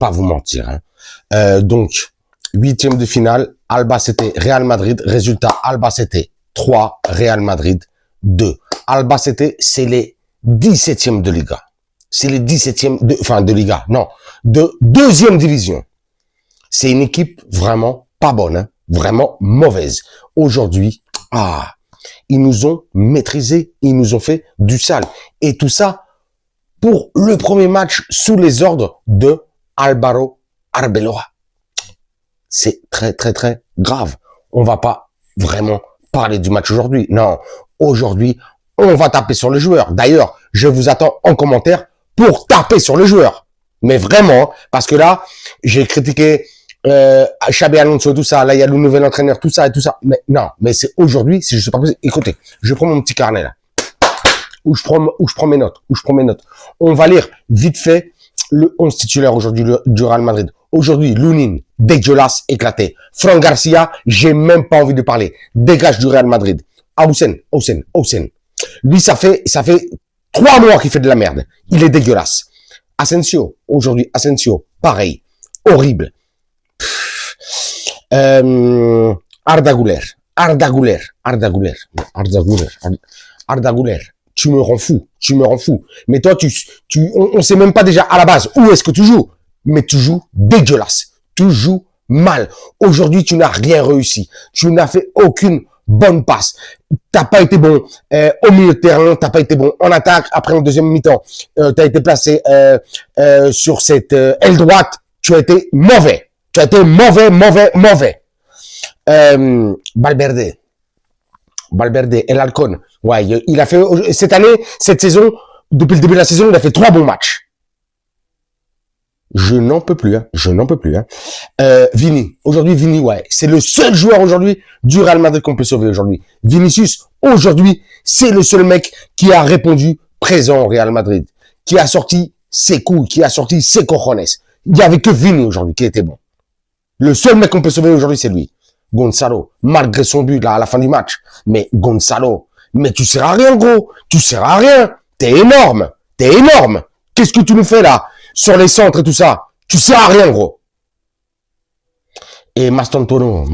pas vous mentir. Hein. Donc, 8e de finale, Albacete, Real Madrid. Résultat, Albacete 3, Real Madrid 2. Albacete, c'est les 17e de Liga. C'est les 17e de Liga. Non, de 2e division. C'est une équipe vraiment pas bonne, hein, vraiment mauvaise. Aujourd'hui, ils nous ont maîtrisés, ils nous ont fait du sale. Et tout ça pour le premier match sous les ordres de Álvaro Arbeloa. C'est très, très, très grave. On va pas vraiment parler du match aujourd'hui. Non, aujourd'hui, on va taper sur les joueurs. D'ailleurs, je vous attends en commentaire pour taper sur les joueurs. Mais vraiment, parce que là, j'ai critiqué Xabi Alonso, tout ça. Là, il y a le nouvel entraîneur, tout ça et tout ça. Mais non, mais c'est aujourd'hui, si je sais pas possible. Écoutez, je prends mon petit carnet là. Où je prends mes notes. On va lire vite fait le 11 titulaire aujourd'hui du Real Madrid. Aujourd'hui, Lunin, dégueulasse, éclaté. Fran Garcia, j'ai même pas envie de parler. Dégage du Real Madrid. Houssen. Lui, ça fait 3 mois qu'il fait de la merde. Il est dégueulasse. Asensio, aujourd'hui, pareil. Horrible. Arda Güler. Tu me rends fou. Mais toi, on sait même pas déjà à la base où est-ce que tu joues. Mais tu joues dégueulasse. Tu joues mal. Aujourd'hui, tu n'as rien réussi. Tu n'as fait aucune bonne passe. T'as pas été bon au milieu de terrain. T'as pas été bon en attaque. Après, en deuxième mi-temps, t'as été placé sur cette aile droite. Tu as été mauvais. Mauvais. Valverde, El Halcón. Ouais, il a fait, cette saison, depuis le début de la saison, il a fait 3 bons matchs. Je n'en peux plus, hein. Vini. Aujourd'hui, Vini, ouais. C'est le seul joueur aujourd'hui du Real Madrid qu'on peut sauver aujourd'hui. Vinicius, aujourd'hui, c'est le seul mec qui a répondu présent au Real Madrid. Qui a sorti ses couilles, qui a sorti ses cojones. Il y avait que Vini aujourd'hui qui était bon. Le seul mec qu'on peut sauver aujourd'hui, c'est lui. Gonzalo, malgré son but là à la fin du match. Mais Gonzalo, mais tu sers à rien, gros. T'es énorme. Qu'est-ce que tu nous fais là sur les centres et tout ça? Tu sers à rien, gros. Et Mastantuono.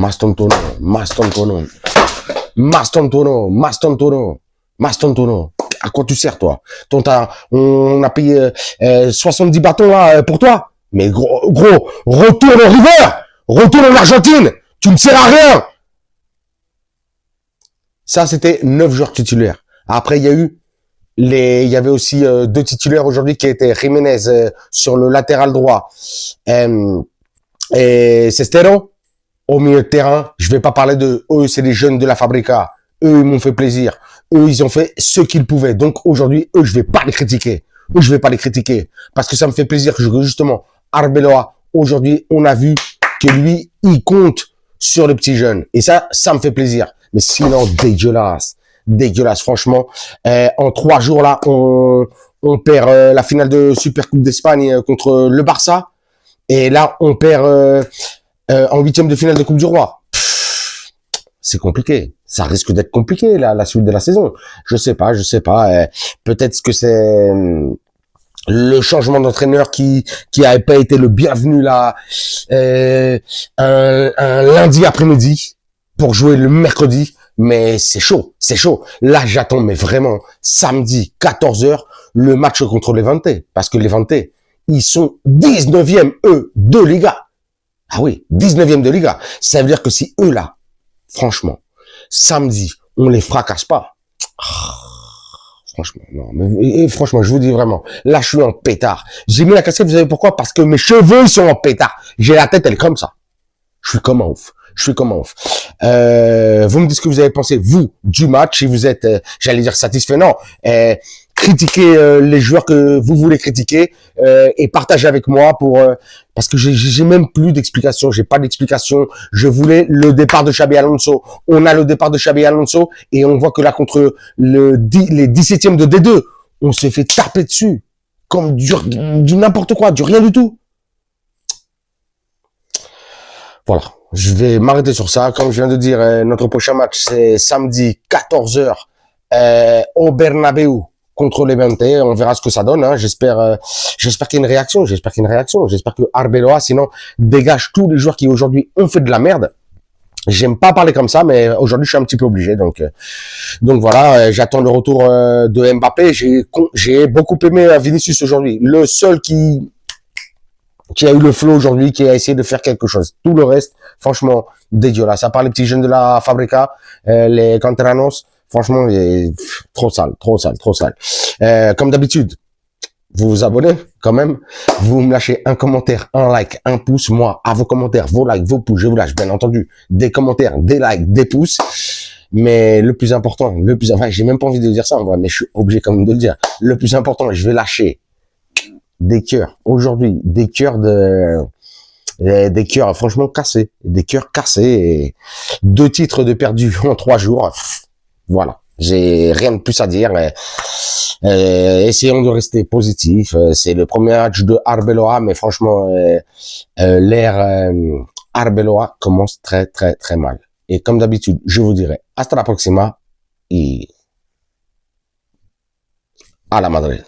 À quoi tu sers, toi? On a payé 70 bâtons là pour toi. Mais gros, retourne au River. Retourne en Argentine. Tu ne sers à rien. Ça, c'était 9 joueurs titulaires. Après, il y avait aussi 2 titulaires aujourd'hui qui étaient Jiménez sur le latéral droit et Cestero au milieu de terrain. Je vais pas parler de eux, c'est les jeunes de la Fabrica. Eux, ils m'ont fait plaisir. Eux, ils ont fait ce qu'ils pouvaient. Donc aujourd'hui, eux, je vais pas les critiquer. Parce que ça me fait plaisir que justement Arbeloa, aujourd'hui, on a vu que lui, il compte sur les petits jeunes. Et ça me fait plaisir. Mais sinon, dégueulasse, franchement. En 3 jours, là, on perd la finale de Supercoupe d'Espagne contre le Barça. Et là, on perd en 8e de finale de Coupe du Roi. C'est compliqué. Ça risque d'être compliqué, la suite de la saison. Je sais pas. Peut-être que c'est le changement d'entraîneur qui a pas été le bienvenu là un lundi après-midi pour jouer le mercredi, mais c'est chaud. Là, j'attends, mais vraiment, samedi, 14h, le match contre Levante, parce que Levante, ils sont 19e, eux, de Liga. Ah oui, 19e de Liga. Ça veut dire que si eux, là, franchement, samedi, on les fracasse pas. Franchement, non. Mais franchement, je vous dis vraiment, là, je suis en pétard. J'ai mis la casquette, vous savez pourquoi? Parce que mes cheveux, ils sont en pétard. J'ai la tête, elle est comme ça. Je suis comme un ouf. Vous me dites ce que vous avez pensé, vous, du match, si vous êtes, j'allais dire satisfait, non. Critiquez les joueurs que vous voulez critiquer et partagez avec moi parce que j'ai même plus d'explications, j'ai pas d'explication. Je voulais le départ de Xabi Alonso. On a le départ de Xabi Alonso et on voit que là contre les 17e de D2, on s'est fait taper dessus comme du n'importe quoi, du rien du tout. Voilà. Je vais m'arrêter sur ça. Comme je viens de dire, notre prochain match, c'est samedi 14h au Bernabéu contre les Levante. On verra ce que ça donne. Hein. J'espère qu'il y a une réaction. J'espère que Arbeloa, sinon, dégage tous les joueurs qui aujourd'hui ont fait de la merde. J'aime pas parler comme ça, mais aujourd'hui je suis un petit peu obligé. Donc voilà, j'attends le retour de Mbappé. J'ai beaucoup aimé Vinicius aujourd'hui. Le seul qui a eu le flow aujourd'hui, qui a essayé de faire quelque chose. Tout le reste, franchement, dégueulasse. À part les petits jeunes de la Fabrica, les Canteranos, franchement, trop sale. Comme d'habitude, vous vous abonnez quand même, vous me lâchez un commentaire, un like, un pouce, moi, à vos commentaires, vos likes, vos pouces, je vous lâche, bien entendu, des commentaires, des likes, des pouces, mais le plus important, enfin, j'ai même pas envie de dire ça en vrai, mais je suis obligé quand même de le dire, le plus important, je vais lâcher des cœurs, aujourd'hui, des cœurs franchement cassés, et 2 titres de perdu en 3 jours, voilà, j'ai rien de plus à dire, essayons de rester positif. C'est le premier match de Arbeloa, mais franchement, l'ère Arbeloa commence très mal. Et comme d'habitude, je vous dirai hasta la próxima et à la Madrid.